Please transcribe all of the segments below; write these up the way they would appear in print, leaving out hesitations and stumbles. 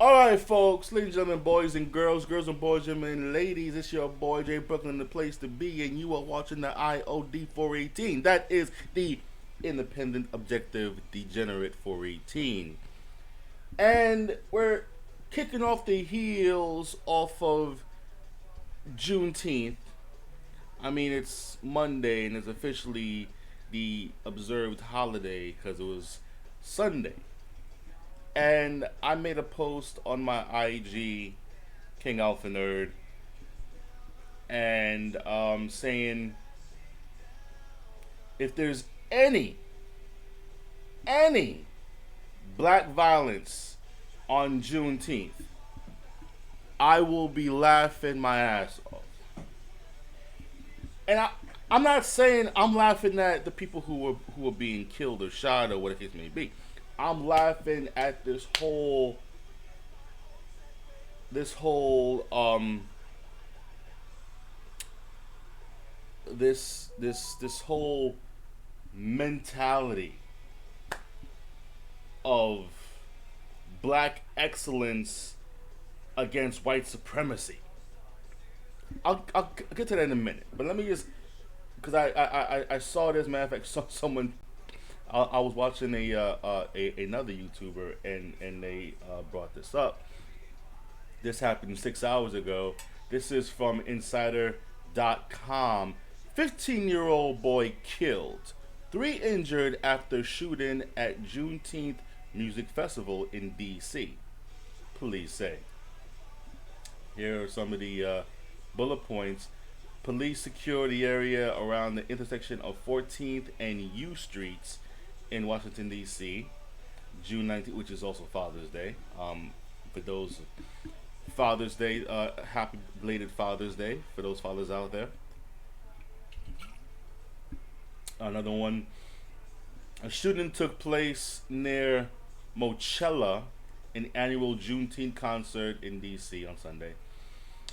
Alright, folks, ladies and gentlemen, boys and girls and boys, gentlemen, and ladies, it's your boy Jay Brooklyn, the place to be, and you are watching the IOD 418. That is the Independent Objective Degenerate 418. And we're kicking off the heels off of Juneteenth. I mean, it's Monday and it's officially the observed holiday because it was Sunday. And I made a post on my IG, King Alpha Nerd, and saying if there's any black violence on Juneteenth, I will be laughing my ass off. And I'm not saying I'm laughing at the people who are being killed or shot or what the case may be. I'm laughing at this whole mentality of black excellence against white supremacy. I'll get to that in a minute, but let me just because I saw this. Matter of fact, someone I was watching another YouTuber and they brought this up. This happened 6 hours ago. This is from Insider.com. 15-year-old boy killed, 3 injured after shooting at Juneteenth music festival in D.C. Police say. Here are some of the bullet points. Police secure the area around the intersection of 14th and U Streets in Washington, D.C. June 19th, which is also Father's Day. For those Father's Day, happy belated Father's Day for those fathers out there. Another one. A shooting took place near Mochella, an annual Juneteenth concert in D.C. on Sunday.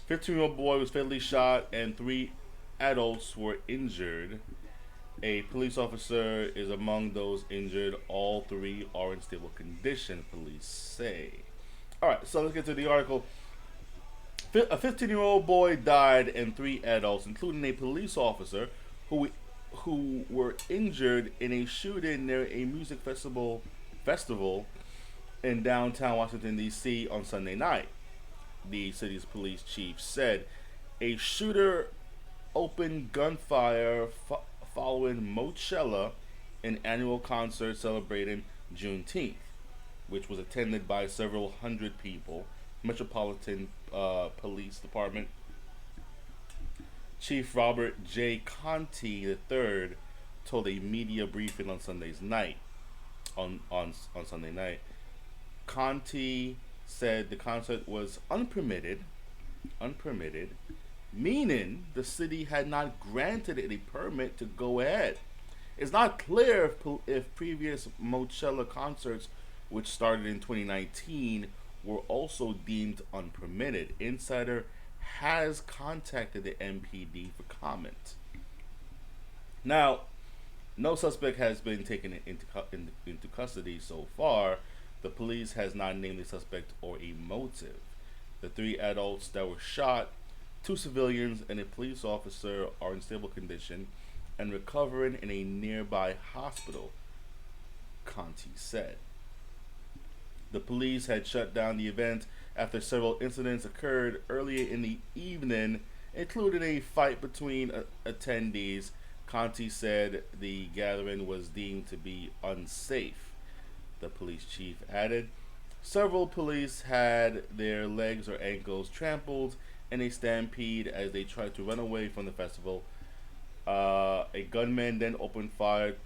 15-year-old boy was fatally shot and 3 adults were injured. A police officer is among those injured. All 3 are in stable condition, police say. Alright, so let's get to the article. A 15-year-old boy died and 3 adults, including a police officer, who were injured in a shooting near a music festival in downtown Washington, D.C. on Sunday night. The city's police chief said a shooter opened gunfire following Mochella, an annual concert celebrating Juneteenth, which was attended by several hundred people. Metropolitan Police Department Chief Robert J. Conti III told a media briefing on Sunday's night. On Sunday night, Conti said the concert was unpermitted, meaning the city had not granted it a permit to go ahead. It's not clear if previous Mochella concerts, which started in 2019, were also deemed unpermitted. Insider has contacted the MPD for comment. Now, no suspect has been taken into custody so far. The police has not named the suspect or a motive. The 3 adults that were shot, 2 civilians, and a police officer are in stable condition and recovering in a nearby hospital, Conti said. The police had shut down the event after several incidents occurred earlier in the evening, including a fight between attendees. Conti said the gathering was deemed to be unsafe. The police chief added, several police had their legs or ankles trampled in a stampede as they tried to run away from the festival. A gunman then opened fire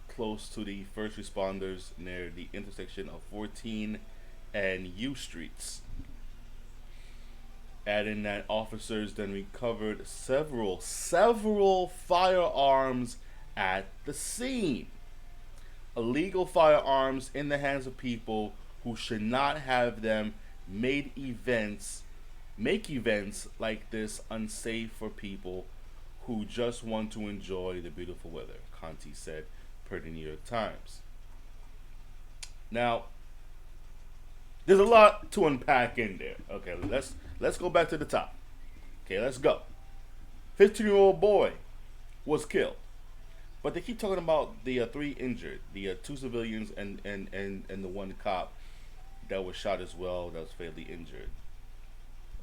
close to the first responders near the intersection of 14 and U Streets, adding that officers then recovered several firearms at the scene. Illegal firearms in the hands of people who should not have them make events like this unsafe for people who just want to enjoy the beautiful weather, Conti said per the New York Times. Now, There's a lot to unpack in there. Okay, let's go back to the top. Okay, let's go. 15-year-old boy was killed, but they keep talking about the three injured, the two civilians and the one cop that was shot as well, that was fatally injured.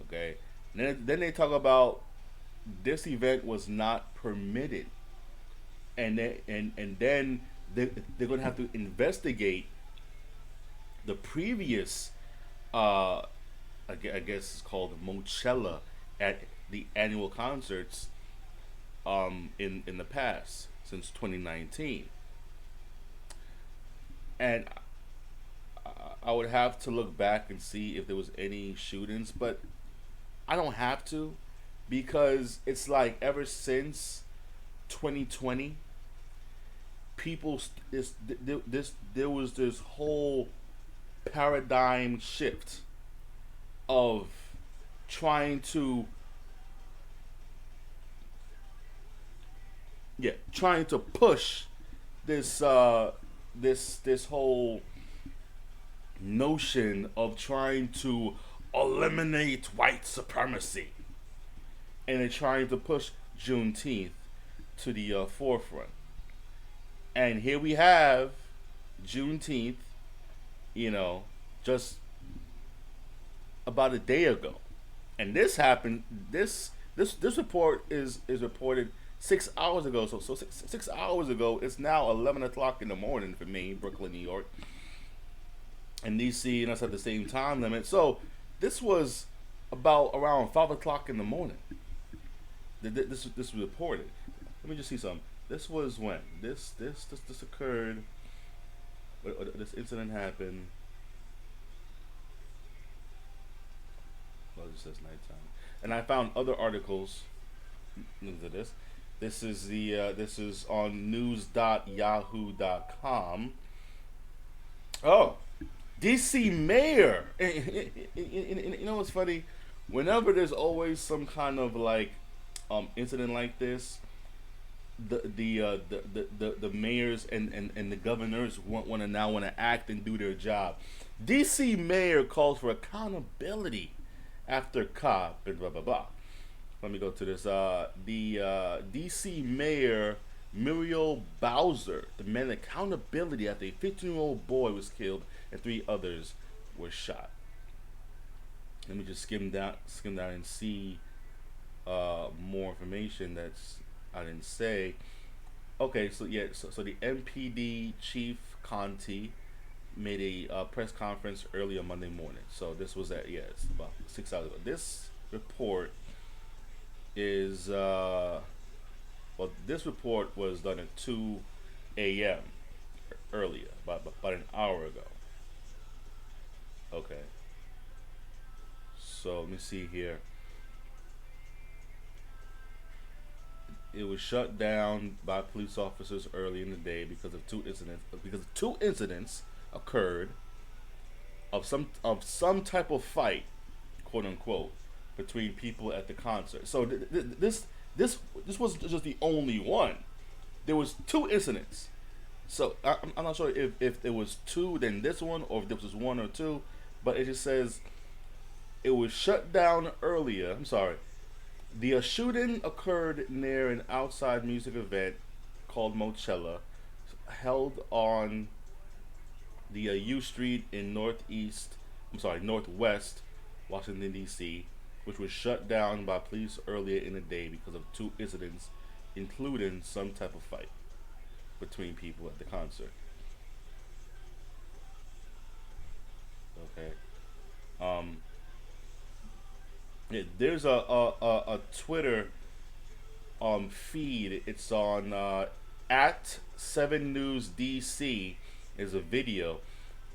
Okay, then they talk about this event was not permitted, and then they're gonna have to investigate the previous, uh, I guess it's called Mochella at the annual concerts, in the past since 2019, and I would have to look back and see if there was any shootings, but I don't have to, because it's like ever since 2020, people this there was this whole paradigm shift of trying to, trying to push this this whole notion of trying to eliminate white supremacy, and they're trying to push Juneteenth to the forefront. And here we have Juneteenth, you know, just about a day ago, and this happened. This report is reported 6 hours ago. So 6 hours ago, it's now 11 o'clock in the morning for me, Brooklyn, New York, and DC, and us at the same time limit. So this was about around 5 o'clock in the morning. This was reported. Let me just see something. This was when this occurred. This incident happened. Well, it says nighttime, and I found other articles into this. This is on news.yahoo.com. Oh, DC mayor. You know what's funny? Whenever there's always some kind of like incident like this, the mayors and the governors want to act and do their job. DC mayor calls for accountability after cop and blah blah blah. Let me go to this. The DC mayor Muriel Bowser demanded accountability after a 15-year-old boy was killed and three others were shot. Let me just skim down and see more information that's I didn't say. Okay, so so the MPD chief Conti made a press conference early on Monday morning. So this was it's about 6 hours ago. This report is this report was done at 2 a.m. earlier, about an hour ago. Okay. So let me see here. It was shut down by police officers early in the day because of two incidents. Because two incidents occurred of some type of fight, quote unquote, between people at the concert. So this wasn't just the only one. There was two incidents. So I'm not sure if there was two, then this one, or if this was one or two. But it just says it was shut down earlier. I'm sorry. The shooting occurred near an outside music event called Mochella, held on the U Street in Northwest Washington D.C., which was shut down by police earlier in the day because of two incidents, including some type of fight between people at the concert. Okay. There's a Twitter feed. It's on at 7 News DC. Is a video.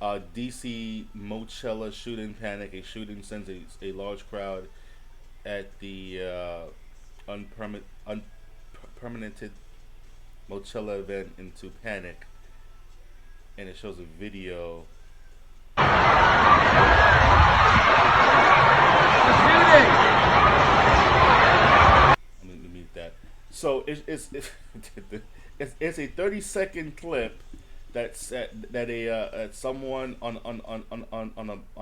DC Mochella shooting panic. A shooting sends a large crowd at the unpermitted Mochella event into panic, and it shows a video. Let me mute that. So it's a 30-second clip that said that someone on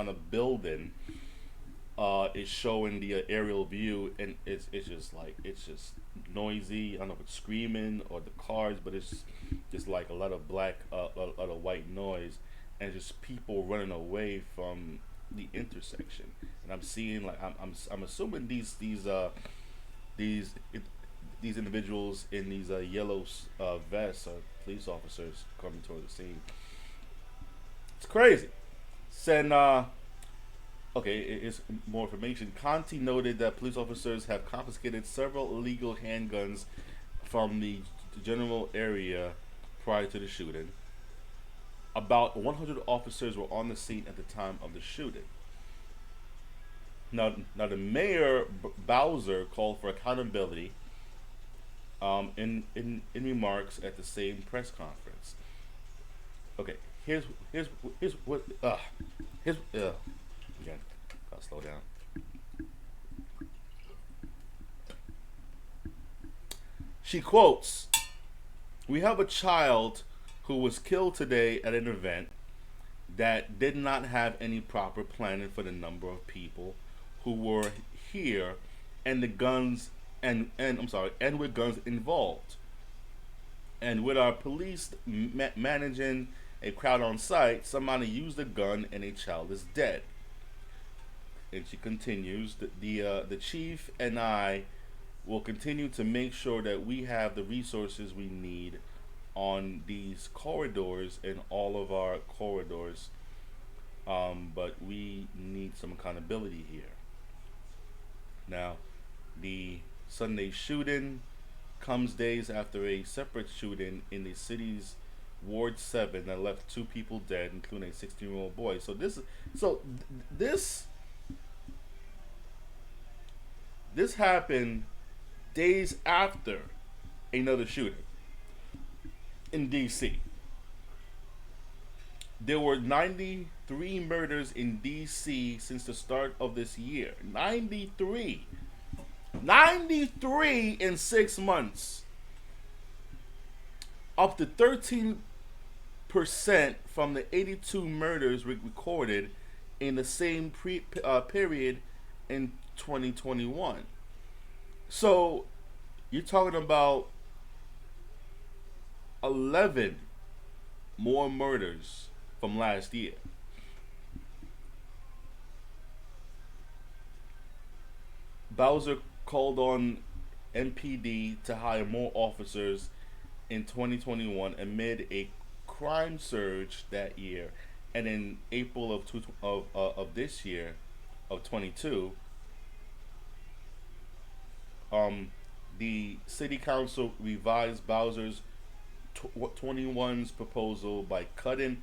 a building is showing the aerial view, and it's just like it's just noisy. I don't know if it's screaming or the cars, but it's just like a lot of black, a lot of white noise, and just people running away from the intersection. And I'm seeing like I'm assuming these these individuals in these yellow vests are police officers coming toward the scene. It's crazy. Send Okay, it's more information. Conti noted that police officers have confiscated several illegal handguns from the general area prior to the shooting. About 100 officers were on the scene at the time of the shooting. Now the mayor Bowser called for accountability in remarks at the same press conference. Okay, here's what here's again. Gotta slow down. She quotes, "We have a child who was killed today at an event that did not have any proper planning for the number of people who were here and the guns and I'm sorry, and with guns involved. And with our police managing a crowd on site, somebody used a gun and a child is dead." And she continues, the chief and I will continue to make sure that we have the resources we need on these corridors and all of our corridors. But we need some accountability here. Now, the Sunday shooting comes days after a separate shooting in the city's Ward 7 that left two people dead, including a 16-year-old boy. This happened days after another shooting in D.C. There were 93 murders in D.C. since the start of this year. 93. 93 in 6 months. Up to 13% from the 82 murders recorded in the same period in 2021. So you're talking about 11 more murders from last year. Bowser called on MPD to hire more officers in 2021 amid a crime surge that year, and in April of this year, of 22, the city council revised Bowser's 21's proposal by cutting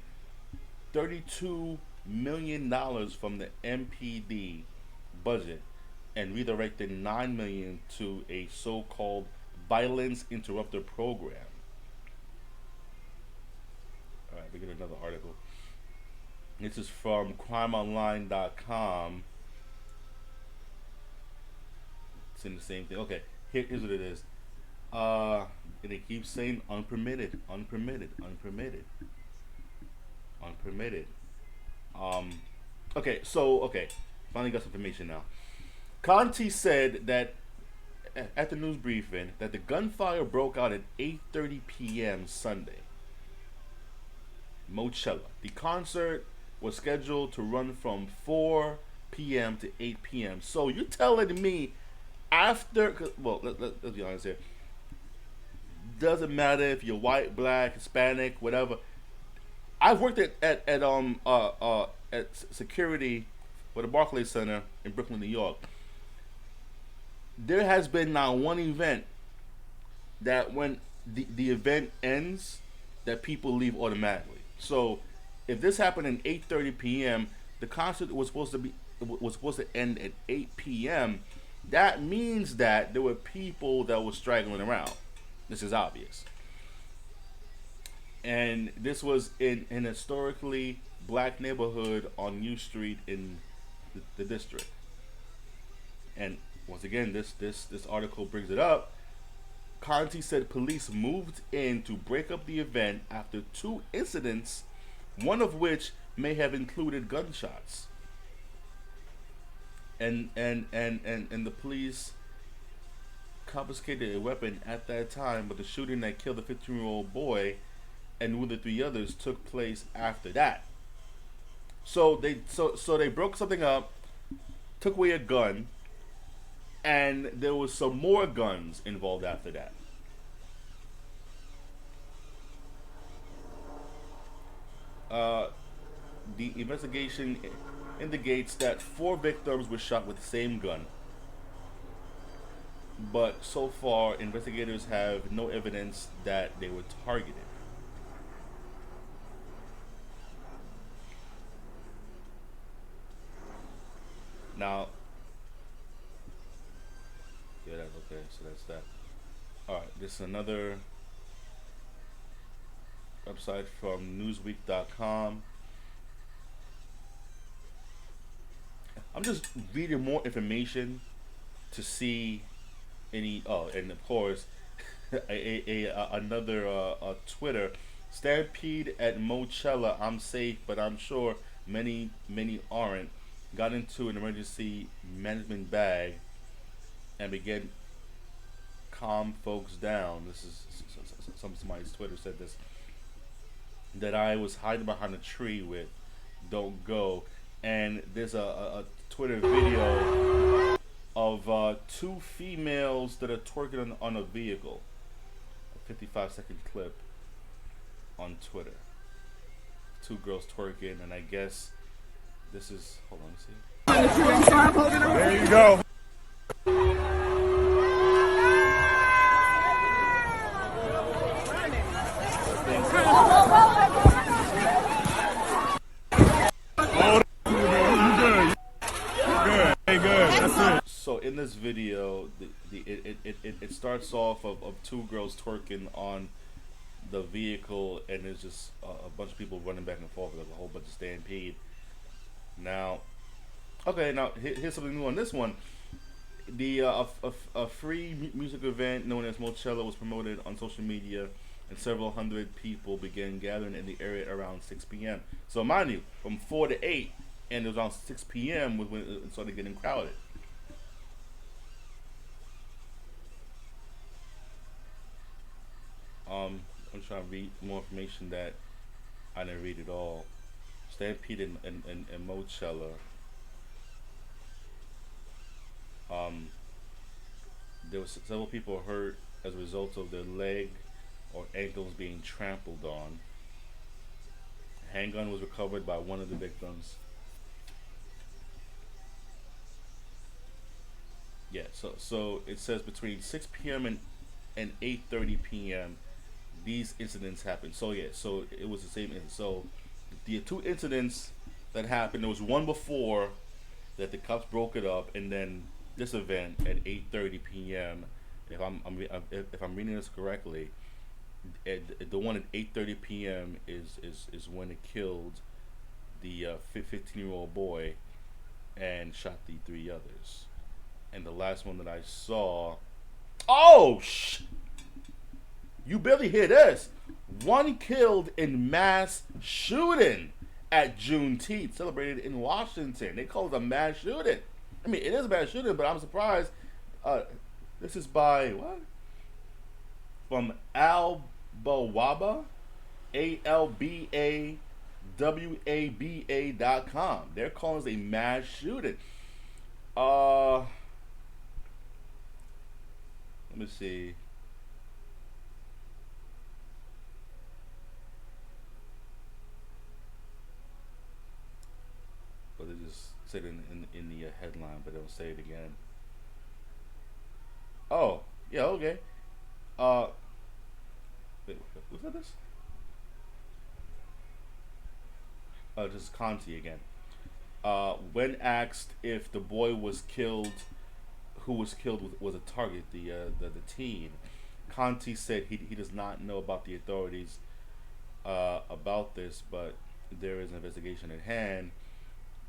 $32 million from the MPD budget and redirecting $9 million to a so-called violence interrupter program. All right, we get another article. This is from crimeonline.com. It's in the same thing. Okay, here's what it is. And it keeps saying unpermitted. Okay, finally got some information now. Conti said that at the news briefing that the gunfire broke out at 8:30 p.m. Sunday. Mochella. The concert was scheduled to run from 4 p.m. to 8 p.m. So you're telling me after, well, let's be honest here. Doesn't matter if you're white, black, Hispanic, whatever. I've worked at security for the Barclays Center in Brooklyn, New York. There has been now one event that when the event ends, that people leave automatically. So if this happened at 8:30 p.m., the concert was supposed to end at 8 p.m. That means that there were people that were straggling around. This is obvious. And this was in an historically black neighborhood on U Street in the district. And once again, this article brings it up. Conti said police moved in to break up the event after two incidents, one of which may have included gunshots. And the police confiscated a weapon at that time, but the shooting that killed the 15-year-old boy and wounded three others took place after that. So they broke something up, took away a gun, and there was some more guns involved after that. Uh, the investigation indicates that four victims were shot with the same gun, but so far investigators have no evidence that they were targeted. Now, yeah, that's okay. So that's that. All right, this is another website from Newsweek.com. I'm just reading more information to see any. Oh, and of course, another Twitter stampede at Mochella. I'm safe, but I'm sure many aren't. Got into an emergency management bag and began calm folks down. This is somebody's Twitter said this, that I was hiding behind a tree with "Don't go," and there's a Twitter video of two females that are twerking on a vehicle. A 55-second clip on Twitter. Two girls twerking, and I guess this is. Hold on, see. There you go. So in this video, it starts off of two girls twerking on the vehicle, and there's just a bunch of people running back and forth. There's a whole bunch of stampede. Now, okay, now here's something new on this one. The a free music event known as Mochella was promoted on social media, and several hundred people began gathering in the area around 6 p.m. So mind you, from 4 to 8, and it was around 6 p.m. was when it started getting crowded. I'm trying to read more information that I didn't read at all. Stampede in Mochella. There was several people hurt as a result of their leg or ankles being trampled on. A handgun was recovered by one of the victims. Yeah, so it says between 6 p.m. and 8:30 p.m. these incidents happened. So yeah, so it was the same incident. So the two incidents that happened, there was one before that the cops broke it up, and then this event at 8:30 p.m. If I'm reading this correctly, the one at 8:30 p.m. is when it killed the 15-year-old boy and shot the three others. And the last one that I saw, you barely hear this. One killed in mass shooting at Juneteenth, celebrated in Washington. They call it a mass shooting. I mean, it is a mass shooting, but I'm surprised. This is by what? From Albawaba, ALBAWABA.com. They're calling this a mass shooting. Let me see. But they just said in the headline, but they don't say it again. Oh, yeah, okay. Wait, who said this? This is Conti again. When asked if the boy was killed, who was killed was a target, the teen, Conti said he does not know about the authorities about this, but there is an investigation at hand,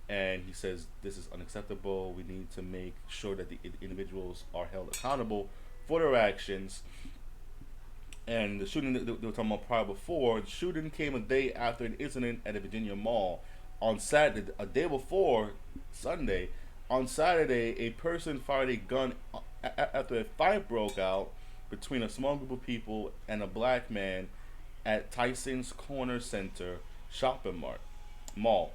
and he says this is unacceptable. We need to make sure that the individuals are held accountable for their actions. And the shooting that they were talking about prior before, the shooting came a day after an incident at a Virginia mall. On Saturday, a day before Sunday, on Saturday, a person fired a gun after a fight broke out between a small group of people and a black man at Tyson's Corner Center shopping mall,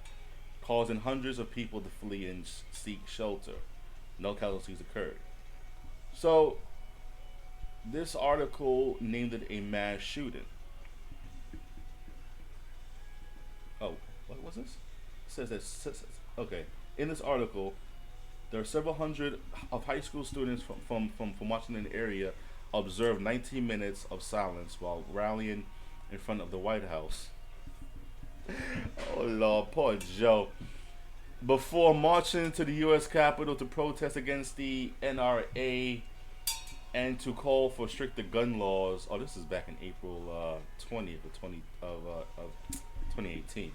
causing hundreds of people to flee and seek shelter. No casualties occurred. So this article named it a mass shooting. Oh, what was this? It says that okay. In this article, there are several hundred of high school students from Washington area observed 19 minutes of silence while rallying in front of the White House. Oh Lord, poor Joe. Before marching to the U.S. Capitol to protest against the NRA and to call for stricter gun laws. Oh, this is back in April 20th of 2018.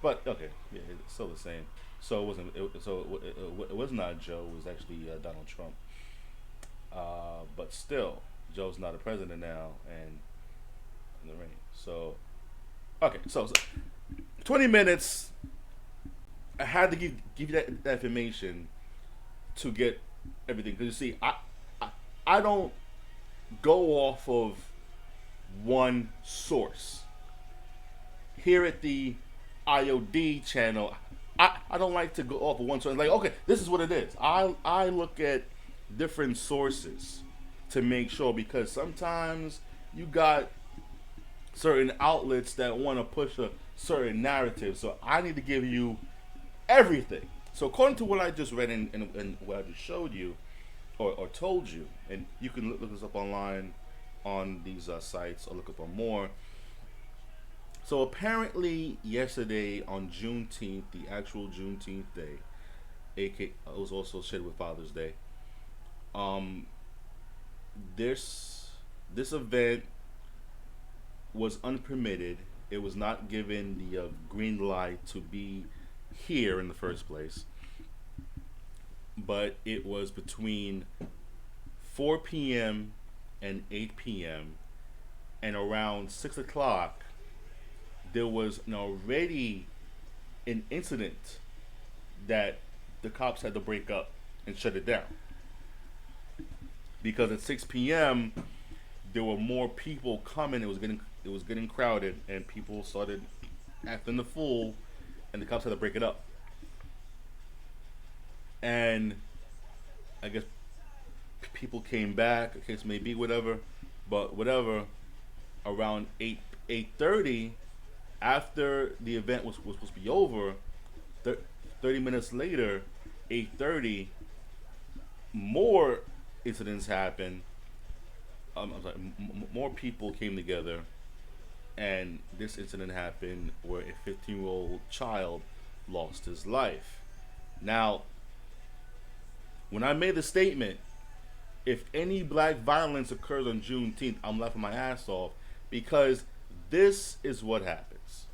But okay, yeah, it's still the same. So it wasn't. It was not Joe. It was actually Donald Trump. But still, Joe's not a president now, and in the rain. So okay, so 20 minutes. I had to give you that information to get everything because you see, I don't go off of one source. Here at the IOD channel, I don't like to go off of one source. Like, okay, this is what it is. I look at different sources to make sure because sometimes you got certain outlets that want to push a certain narrative. So I need to give you everything. So according to what I just read and what I just showed you or told you, and you can look this up online on these sites or look up on more. So apparently yesterday on Juneteenth, the actual Juneteenth day, aka it was also shared with Father's Day. This event was unpermitted. It was not given the green light to be here in the first place, but it was between 4 p.m. and 8 p.m. and around 6 o'clock there was already an incident that the cops had to break up and shut it down because at 6 p.m. there were more people coming. It was getting crowded and people started acting the fool and the cops had to break it up. And I guess people came back, a case may be, whatever. But whatever, around 8:30, after the event was supposed to be over, 30 minutes later, 8:30, more incidents happened. I'm sorry, more people came together, and this incident happened where a 15-year-old child lost his life. Now, when I made the statement, if any black violence occurs on Juneteenth, I'm laughing my ass off because this is what happens.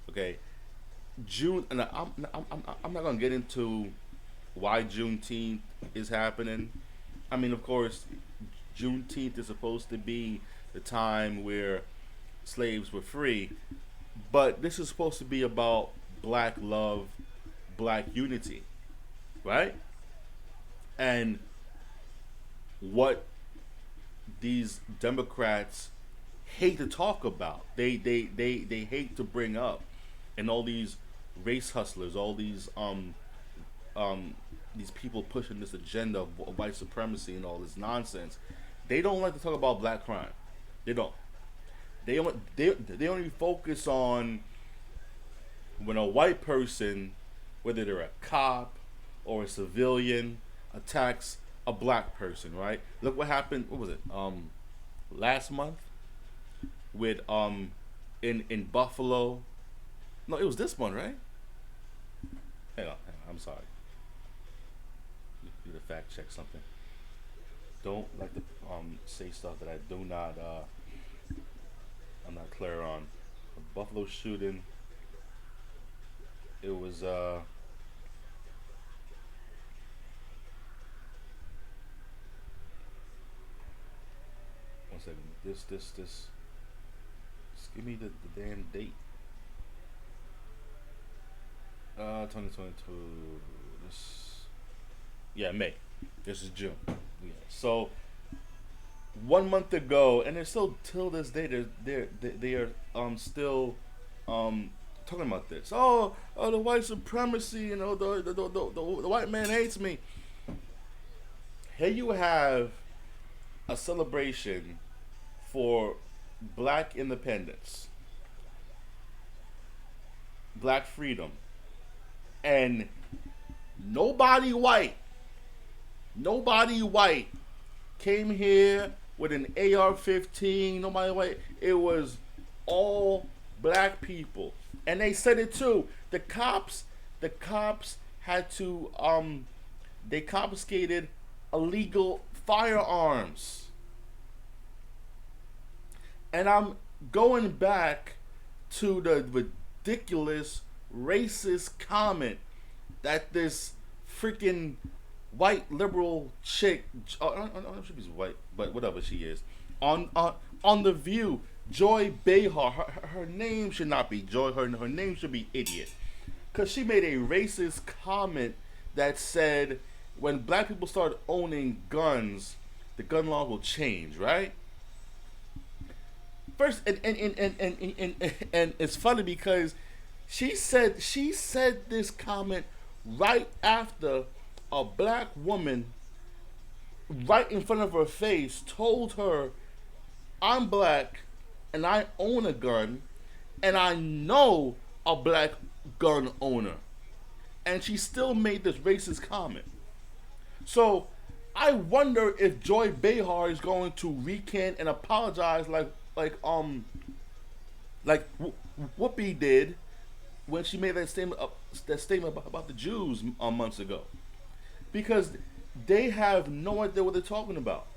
Okay, and I'm not gonna get into why Juneteenth is happening. I mean, of course, Juneteenth is supposed to be the time where slaves were free, but this is supposed to be about black love, black unity, right? And what these Democrats hate to talk about, they hate to bring up, and all these race hustlers, all these people pushing this agenda of white supremacy and all this nonsense, they don't like to talk about black crime. They don't. They only focus on when a white person, whether they're a cop or a civilian, attacks a black person, right? Look what happened. What was it? Last month with in Buffalo. No, it was this one, right? Hang on. I'm sorry. Need to fact check something. Don't like to say stuff that I do not. I'm not clear on. A Buffalo shooting. It was one second. Just give me the damn date. 2022. This, yeah, May. This is June. Yeah. So 1 month ago, and they're still till this day. They are still talking about this. The white supremacy. You know, the white man hates me. Here you have a celebration for black independence, black freedom, and nobody white came here with an AR-15. Nobody white. It was all black people, and they said it too. The cops had to they confiscated illegal firearms. And I'm going back to the ridiculous racist comment that this freaking white liberal chick, I don't know if she's white, but whatever she is, on The View, Joy Behar, her name should not be Joy, her name should be Idiot. Because she made a racist comment that said when black people start owning guns, the gun law will change, right? First, and it's funny because she said this comment right after a black woman, right in front of her face, told her, "I'm black, and I own a gun, and I know a black gun owner," and she still made this racist comment. So I wonder if Joy Behar is going to recant and apologize like Whoopi did when she made that statement about the Jews months ago, because they have no idea what they're talking about.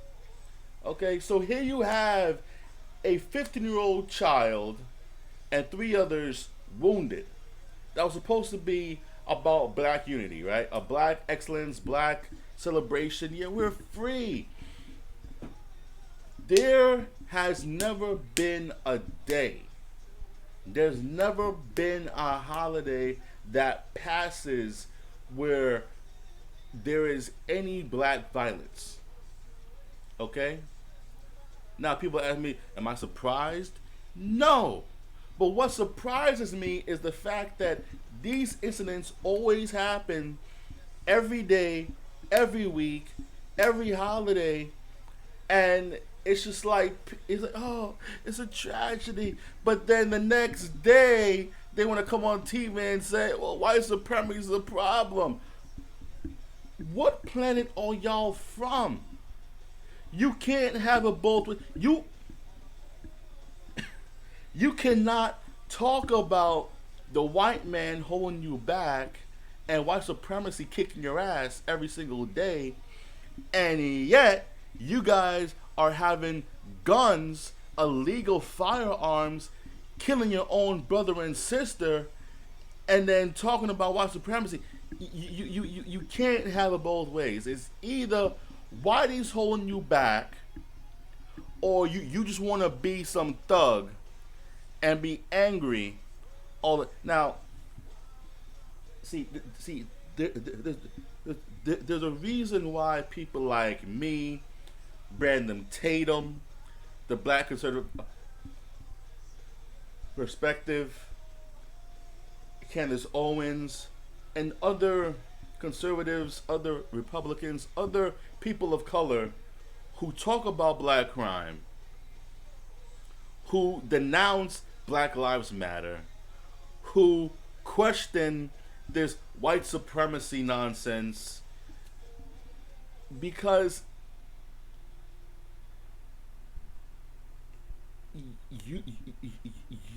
Okay, so here you have a 15-year-old child and 3 others wounded. That was supposed to be about black unity, right? A black excellence, black celebration. Yeah, we're free. There has never been a day, there's never been a holiday that passes where there is any black violence. Okay? Now people ask me, am I surprised? No. But what surprises me is the fact that these incidents always happen every day, every week, every holiday, and it's just like, oh, it's a tragedy. But then the next day, they want to come on TV and say, well, white supremacy is a problem. What planet are y'all from? You can't have a both with you. You cannot talk about the white man holding you back and white supremacy kicking your ass every single day, and yet you guys are having guns, illegal firearms, killing your own brother and sister, and then talking about white supremacy. You can't have it both ways. It's either whitey's holding you back, or you just want to be some thug and be angry all the now. There's a reason why people like me, Brandon Tatum, the Black Conservative Perspective, Candace Owens, and other conservatives, other Republicans, other people of color who talk about black crime, who denounce Black Lives Matter, who question this white supremacy nonsense, because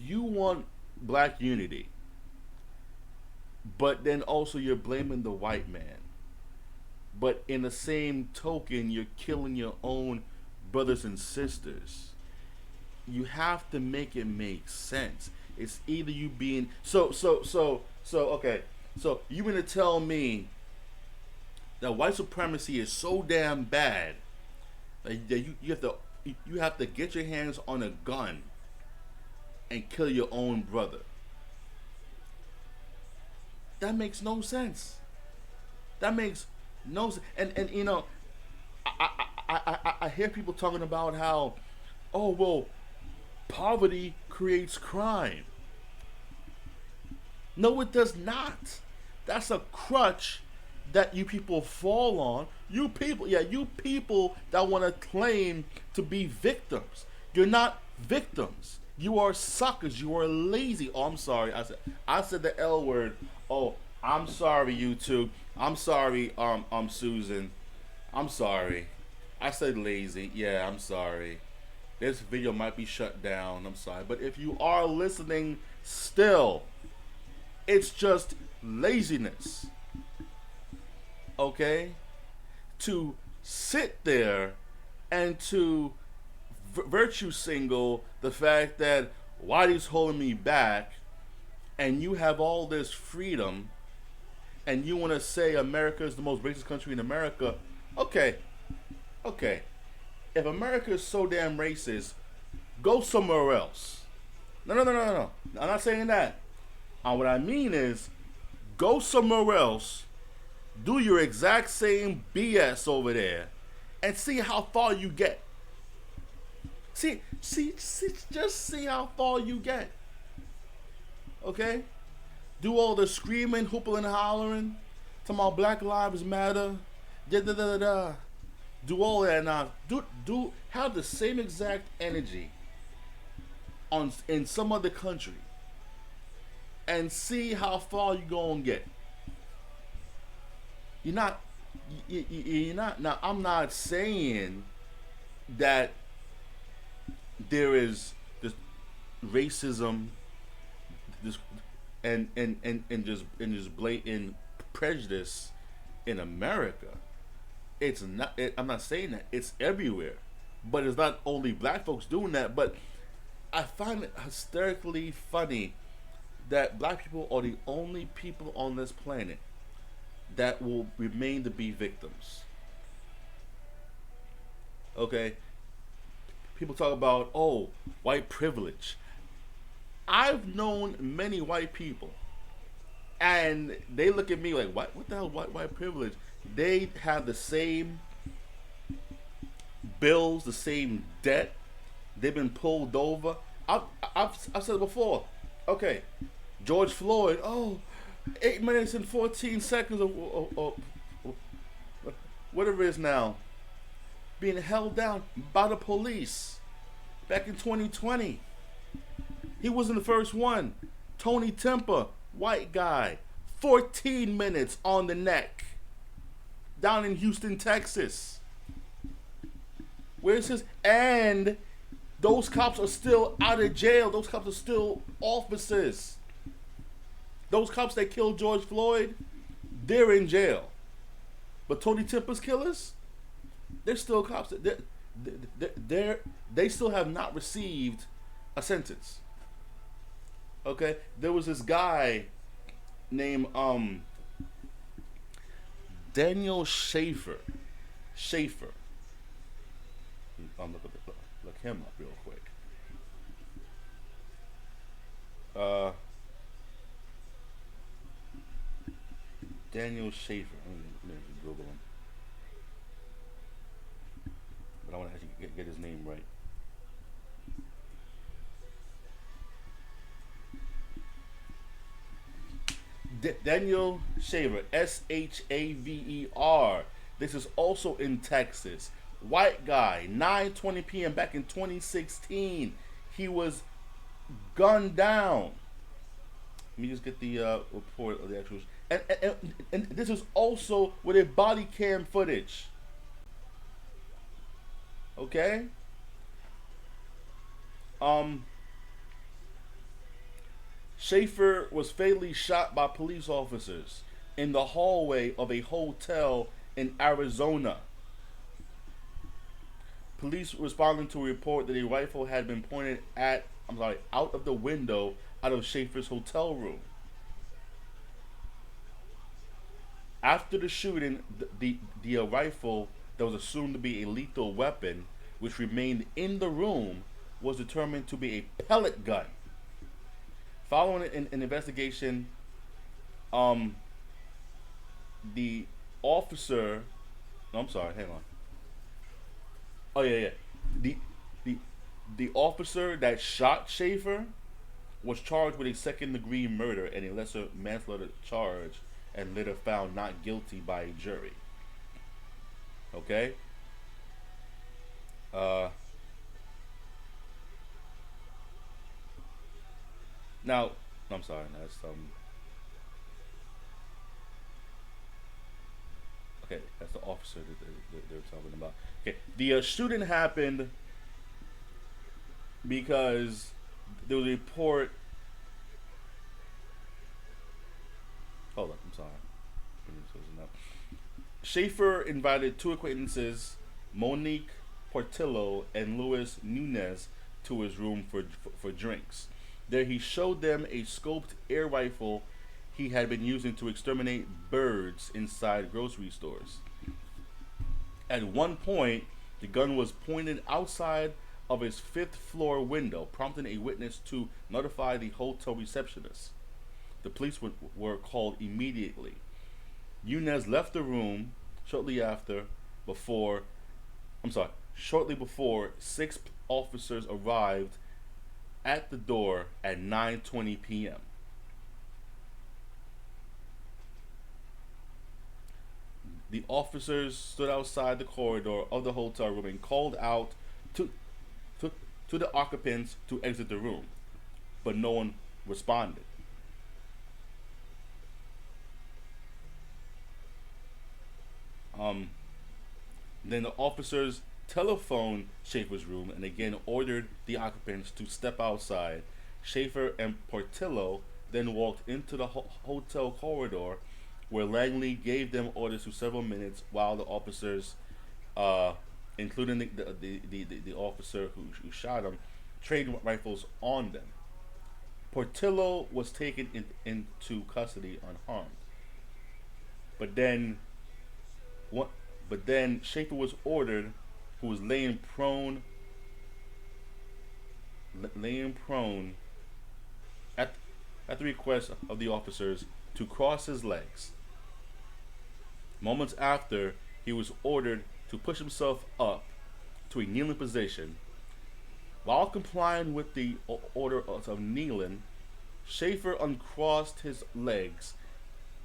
you want black unity, but then also you're blaming the white man. But in the same token, you're killing your own brothers and sisters. You have to make it make sense. It's either you being okay. So you gonna tell me that white supremacy is so damn bad that you have to you have to get your hands on a gun and kill your own brother. That makes no sense. That makes no sense. And you know, I hear people talking about how, oh well, poverty creates crime. No, it does not. That's a crutch that you people fall on. You people, yeah, you people that want to claim to be victims. You're not victims. You are suckers. You are lazy. Oh, I'm sorry. I said the L word. Oh, I'm sorry, you two. I'm sorry, Susan. I'm sorry. I said lazy. Yeah, I'm sorry. This video might be shut down. I'm sorry. But if you are listening still, it's just laziness. Okay? To sit there and to virtue single the fact that Whitey's holding me back and you have all this freedom and you want to say America is the most racist country in America. Okay. Okay. If America is so damn racist, go somewhere else. No, no, no, no, no. I'm not saying that. What I mean is, go somewhere else, do your exact same BS over there, and see how far you get. Just see how far you get. Okay? Do all the screaming, hooping, and hollering, talking about Black Lives Matter, da da da da da. Do all that now. Do have the same exact energy in some other country, and see how far you gonna get. You're not. You're not. Now, I'm not saying that there is this racism, this and just blatant prejudice in America. It's not. I'm not saying that. It's everywhere, but it's not only black folks doing that. But I find it hysterically funny that black people are the only people on this planet that will remain to be victims. Okay? People talk about, oh, white privilege. I've known many white people, and they look at me like, what the hell, white privilege? They have the same bills, the same debt. They've been pulled over. I've said it before. Okay, George Floyd, 8 minutes and 14 seconds or whatever it is now, being held down by the police back in 2020. He wasn't the first one. Tony Temper, white guy, 14 minutes on the neck down in Houston, Texas. Where's his? And those cops are still out of jail. Those cops are still officers. Those cops that killed George Floyd, they're in jail. But Tony Temper's killers, they're still cops. They still have not received a sentence. Okay? There was this guy named Daniel Schaefer. Look him up real quick. Daniel Schaefer. Let me Google him. But I want to actually get his name right. Daniel Shaver, Shaver. This is also in Texas. White guy, 9:20 p.m. back in 2016. He was gunned down. Let me just get the report of the actual. And this is also with a body cam footage. Okay. Schaefer was fatally shot by police officers in the hallway of a hotel in Arizona. Police responding to a report that a rifle had been pointed out of the window out of Schaefer's hotel room. After the shooting, the rifle that was assumed to be a lethal weapon which remained in the room, was determined to be a pellet gun. Following an investigation, um, the officer. No, I'm sorry. Hang on. Oh yeah, yeah. The the the officer that shot Schaefer was charged with a second degree murder and a lesser manslaughter charge, and later found not guilty by a jury. Okay. Uh, Now, I'm sorry. That's okay. That's the officer that they're talking about. Okay, the shooting happened because there was a report. Hold on, I'm sorry. Schaefer invited two acquaintances, Monique Portillo and Luis Nunez, to his room for drinks. There he showed them a scoped air rifle he had been using to exterminate birds inside grocery stores. At one point, the gun was pointed outside of his fifth floor window, prompting a witness to notify the hotel receptionist. The police were called immediately. Yunez left the room shortly after, before, I'm sorry, shortly before six officers arrived at the door at 9:20 p.m. The officers stood outside the corridor of the hotel room and called out to, to, to the occupants to exit the room, but no one responded. Um, then the officers telephoned Schaefer's room and again ordered the occupants to step outside. Schaefer and Portillo then walked into the hotel corridor where Langley gave them orders for several minutes while the officers, uh, including the officer who shot him, trained rifles on them. Portillo was taken into custody unharmed. But then, what? But then Schaefer was ordered, who was laying prone at at the request of the officers, to cross his legs. Moments after, he was ordered to push himself up to a kneeling position. While complying with the order of kneeling, Schaefer uncrossed his legs,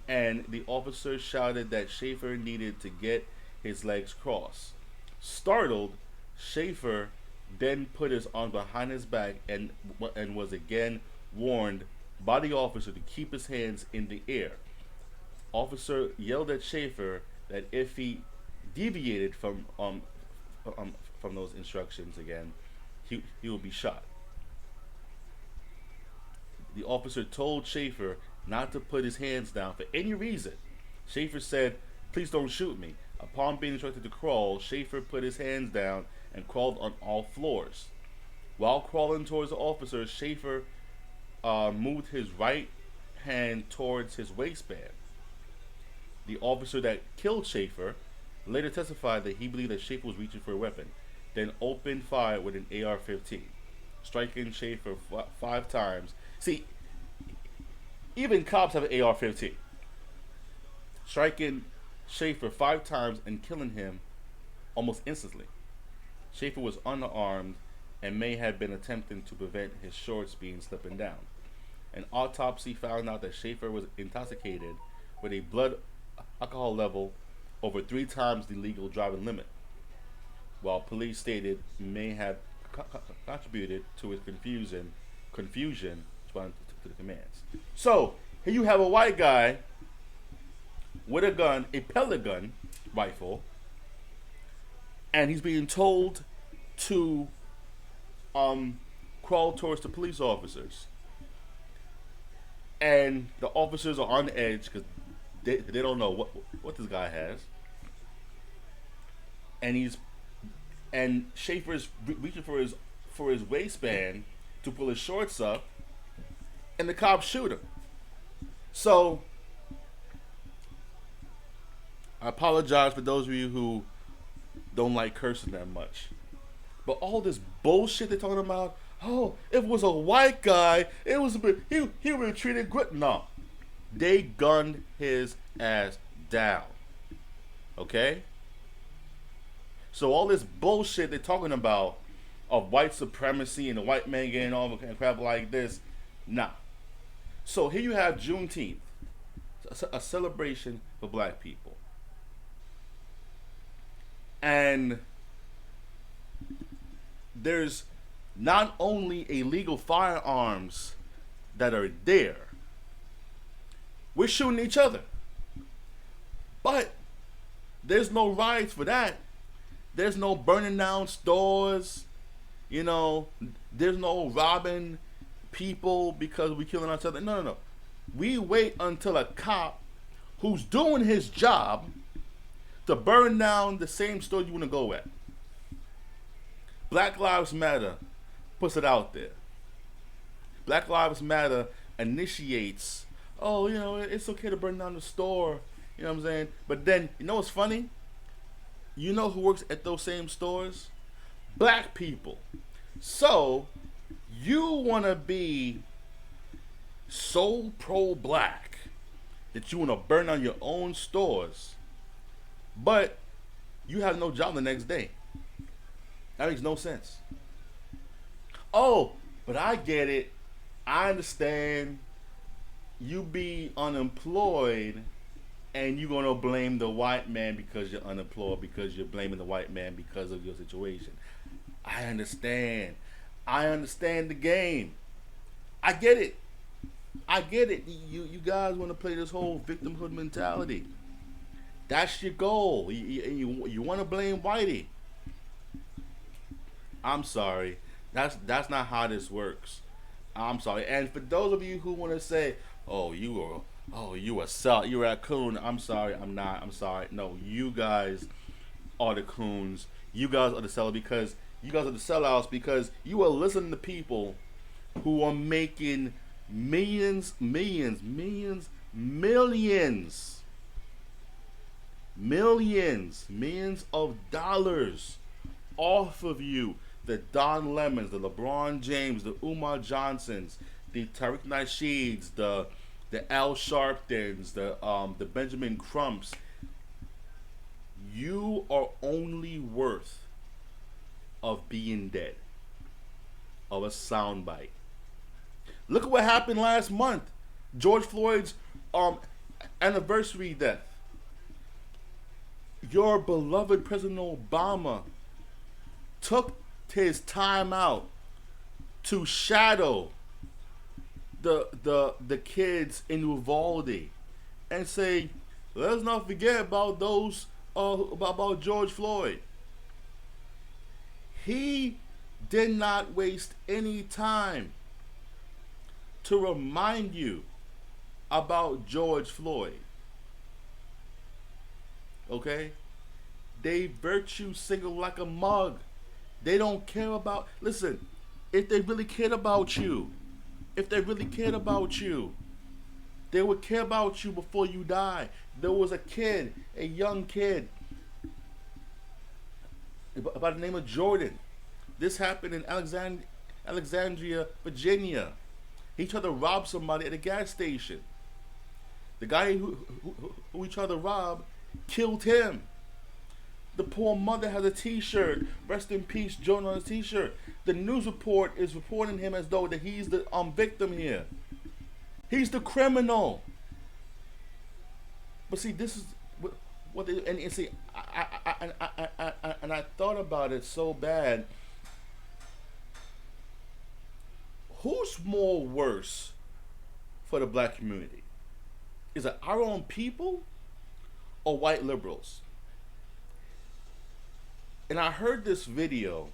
and the officer shouted that Schaefer needed to get his legs crossed. Startled, Schaefer then put his arms behind his back and was again warned by the officer to keep his hands in the air. Officer yelled at Schaefer that if he deviated from those instructions again, he would be shot. The officer told Schaefer not to put his hands down for any reason. Schaefer said, "Please don't shoot me." Upon being instructed to crawl, Schaefer put his hands down and crawled on all floors. While crawling towards the officer, Schaefer moved his right hand towards his waistband. The officer that killed Schaefer later testified that he believed that Schaefer was reaching for a weapon, then opened fire with an AR-15, striking Schaefer five times. See, even cops have an AR-15. Striking Schaefer five times and killing him almost instantly. Schaefer was unarmed and may have been attempting to prevent his shorts being slipping down. An autopsy found out that Schaefer was intoxicated with a blood alcohol level over three times the legal driving limit, while police stated may have contributed to his confusion responding to the commands. So here you have a white guy with a gun, a pellet gun rifle, and he's being told to crawl towards the police officers. And the officers are on the edge because they don't know what this guy has. And Schaefer's reaching for his waistband to pull his shorts up, and the cops shoot him. So I apologize for those of you who don't like cursing that much. But all this bullshit they're talking about, oh, if it was a white guy, it was a bit, he would have treated good. No, they gunned his ass down. Okay? So all this bullshit they're talking about of white supremacy and the white man getting all and crap like this, nah. So here you have Juneteenth, a celebration for black people. And there's not only illegal firearms that are there, we're shooting each other. But there's no riots for that. There's no burning down stores. You know, there's no robbing people because we're killing each other. No, no, no. We wait until a cop who's doing his job to burn down the same store you want to go at. Black Lives Matter puts it out there. Black Lives Matter initiates, oh, you know, it's okay to burn down the store. You know what I'm saying? But then, you know what's funny? You know who works at those same stores? Black people. So, you want to be so pro-black that you want to burn down your own stores, but you have no job the next day. That makes no sense. Oh, but I get it. I understand. You be unemployed and you're going to blame the white man because you're unemployed, because you're blaming the white man because of your situation. I understand. I understand the game. I get it. I get it. You guys want to play this whole victimhood mentality. That's your goal. You want to blame Whitey. I'm sorry. That's not how this works. I'm sorry. And for those of you who want to say, "Oh, you a sell, you're a coon." I'm sorry. I'm not. I'm sorry. No, you guys are the coons. You guys are the sellers because you guys are the sellouts because you are listening to people who are making millions of dollars off of you. The Don Lemons, the LeBron James, the Umar Johnsons, the Tariq Nasheeds, the Al Sharptons, the Benjamin Crumps. You are only worth of being dead, of a soundbite. Look at what happened last month. George Floyd's anniversary death. Your beloved President Obama took his time out to shadow the kids in Uvalde and say, let's not forget about those about George Floyd. He did not waste any time to remind you about George Floyd. Okay? They virtue signal like a mug. They don't care about, listen, if they really cared about you, they would care about you before you die. There was a young kid, by the name of Jordan. This happened in Alexandria, Virginia. He tried to rob somebody at a gas station. The guy who he tried to rob killed him. The poor mother has a t-shirt, "Rest in peace, Jordan" on his t-shirt. The news report is reporting him as though that he's the victim here. He's the criminal. But see, this is what they, and see, I thought about it so bad. Who's more worse for the black community? Is it our own people or white liberals? And I heard this video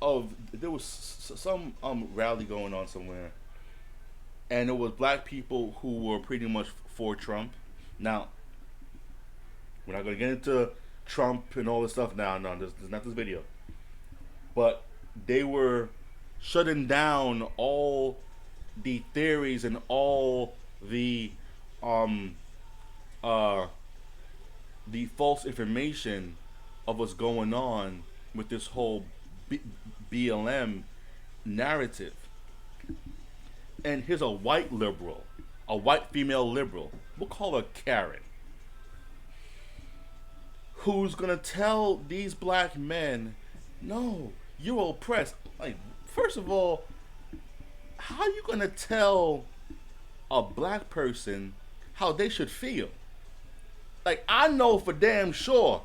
of, there was some rally going on somewhere, and it was black people who were pretty much for Trump. Now, we're not going to get into Trump and all this stuff now. No, there's not this video. But they were shutting down all the theories and all the false information of what's going on, with this whole B- BLM narrative. And here's a white liberal, a white female liberal, we'll call her Karen, who's gonna tell these black men, no, you're oppressed. Like, first of all, how are you gonna tell a black person how they should feel? Like, I know for damn sure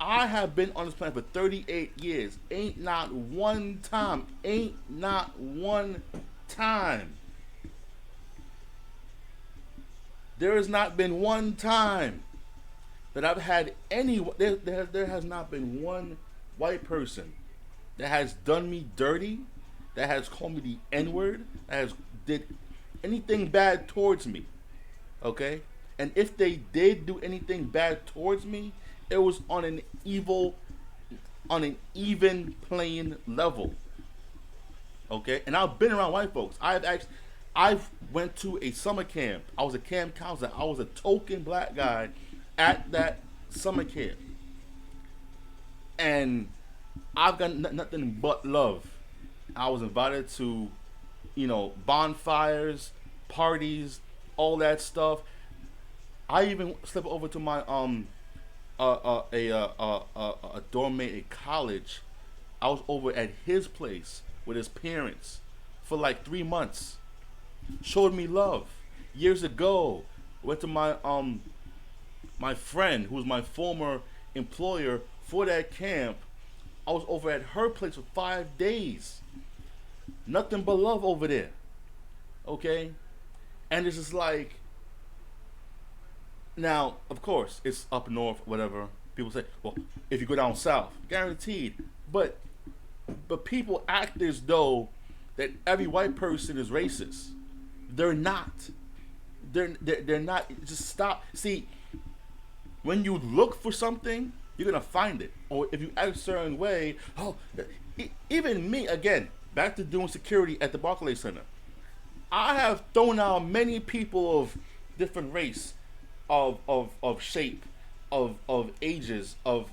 I have been on this planet for 38 years. Ain't not one time. There has not been one time that I've had there has not been one white person that has done me dirty, that has called me the N-word, that has did anything bad towards me. Okay? And if they did do anything bad towards me, it was on an even playing level. Okay? And I've been around white folks. I've went to a summer camp. I was a camp counselor. I was a token black guy at that summer camp. And I've got nothing but love. I was invited to, bonfires, parties, all that stuff. I even slipped over to my a dorm mate at college. I was over at his place with his parents for like 3 months. Showed me love. Years ago, went to my friend who was my former employer for that camp. I was over at her place for 5 days. Nothing but love over there. Okay? And it's just like, now, of course, it's up north, whatever. People say, well, if you go down south, guaranteed. But people act as though that every white person is racist. They're not. They're not. Just stop. See, when you look for something, you're gonna find it. Or if you act a certain way, even me, again, back to doing security at the Barclays Center. I have thrown out many people of different race, of shape, of ages, of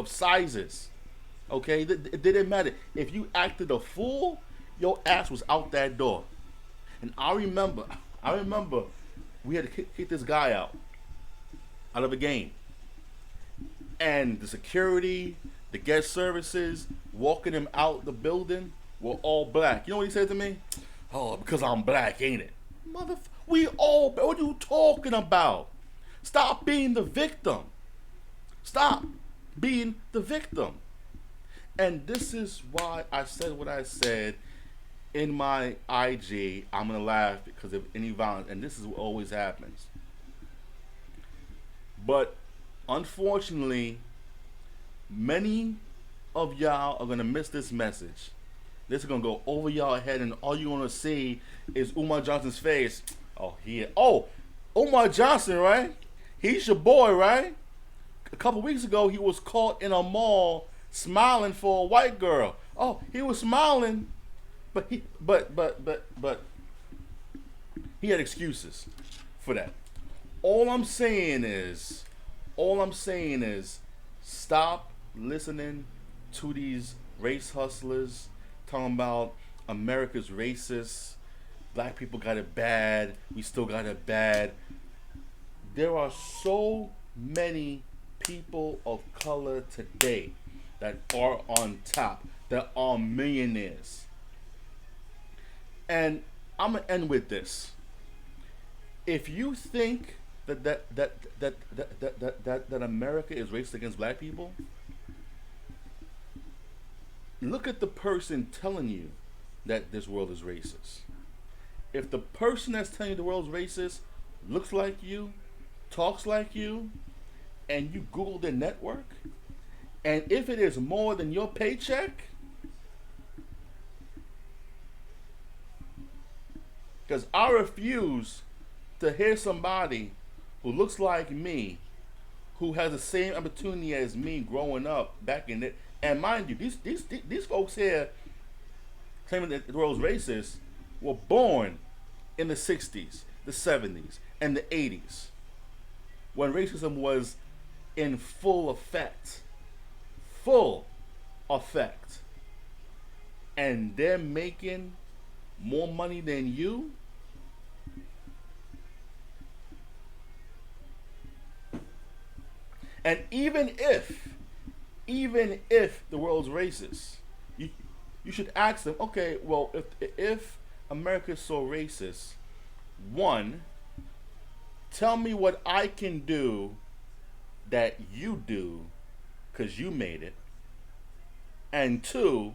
sizes. Okay, it didn't matter. If you acted a fool, your ass was out that door. And I remember we had to kick this guy out of a game. And the security, the guest services, walking him out the building were all black. You know what he said to me? Oh, because I'm black, ain't it? We all, what are you talking about? Stop being the victim. Stop being the victim. And this is why I said what I said in my IG. I'm going to laugh because of any violence. And this is what always happens. But unfortunately, many of y'all are going to miss this message. This is going to go over y'all head, and all you're going to see is Umar Johnson's face. Umar Johnson, right? He's your boy, right? A couple weeks ago, he was caught in a mall smiling for a white girl. Oh, he was smiling, but he had excuses for that. All I'm saying is, stop listening to these race hustlers talking about America's racist. Black people got it bad. We still got it bad. There are so many people of color today that are on top, that are millionaires. And I'm gonna end with this. If you think that America is racist against black people, look at the person telling you that this world is racist. If the person that's telling you the world's racist looks like you, talks like you, and you Google their network, and if it is more than your paycheck, because I refuse to hear somebody who looks like me, who has the same opportunity as me growing up back in it. And mind you, these folks here claiming that the world's racist were born in the 60s, the 70s, and the 80s, when racism was in full effect. full effect, and they're making more money than you, and even if the world's racist, you you should ask them, okay, well, if America's so racist, one, tell me what I can do that you do because you made it, and two,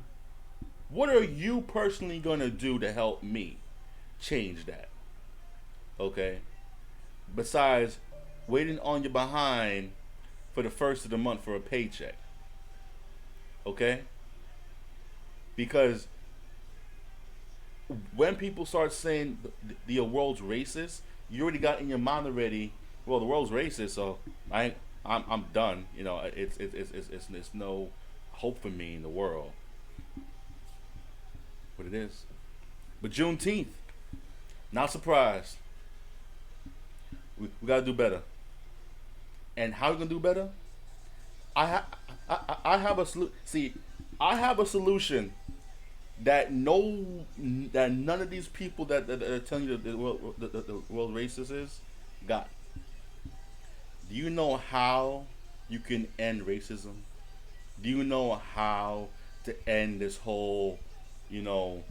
what are you personally gonna do to help me change that? Okay, besides waiting on your behind for the first of the month for a paycheck. Okay, because when people start saying the world's racist, you already got in your mind already. Well, the world's racist, so I'm done. You know, it's no hope for me in the world. But it is. But Juneteenth, not surprised. We gotta do better. And how are we gonna do better? I have a see. I have a solution that none of these people that are telling you that the world racist is got. Do you know how you can end racism? Do you know how to end this whole, you know,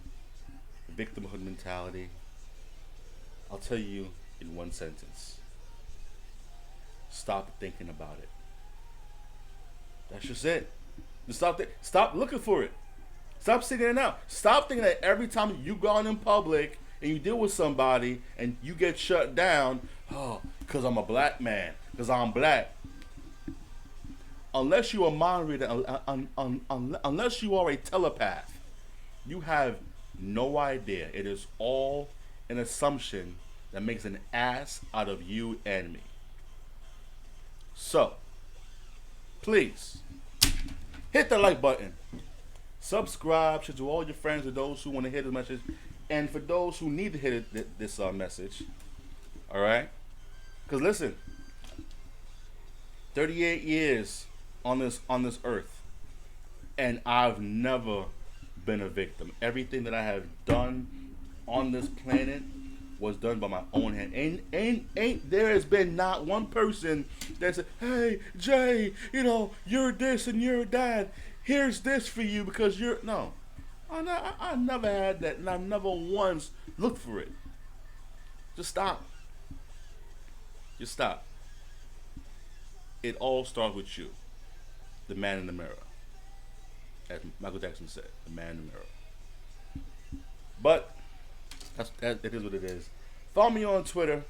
victimhood mentality? I'll tell you in one sentence. Stop thinking about it. That's just it. Just stop looking for it. Stop sitting it out. Stop thinking that every time you go out in public and you deal with somebody and you get shut down, oh, because I'm a black man, because I'm black. Unless you are moderator, unless you are a telepath, you have no idea. It is all an assumption that makes an ass out of you and me. So, please, hit the like button. Subscribe to all your friends or those who want to hear the message. And for those who need to hear this message, all right? Because listen, 38 years on this earth, and I've never been a victim. Everything that I have done on this planet was done by my own hand. Ain't there has been not one person that said, hey, Jay, you know, you're this and you're that. Here's this for you because you're... No. I never had that, and I never once looked for it. Just stop. Just stop. It all starts with you. The man in the mirror. As Michael Jackson said, the man in the mirror. But it is what it is. Follow me on Twitter,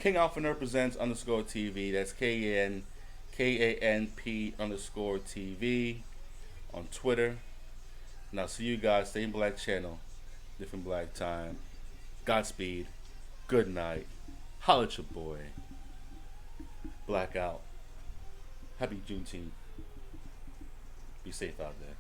King Alpha Nerd Presents _TV. That's KANP_TV on Twitter. And I'll see you guys, same black channel, different black time. Godspeed. Good night. Holla at your boy. Blackout. Happy Juneteenth. Be safe out there.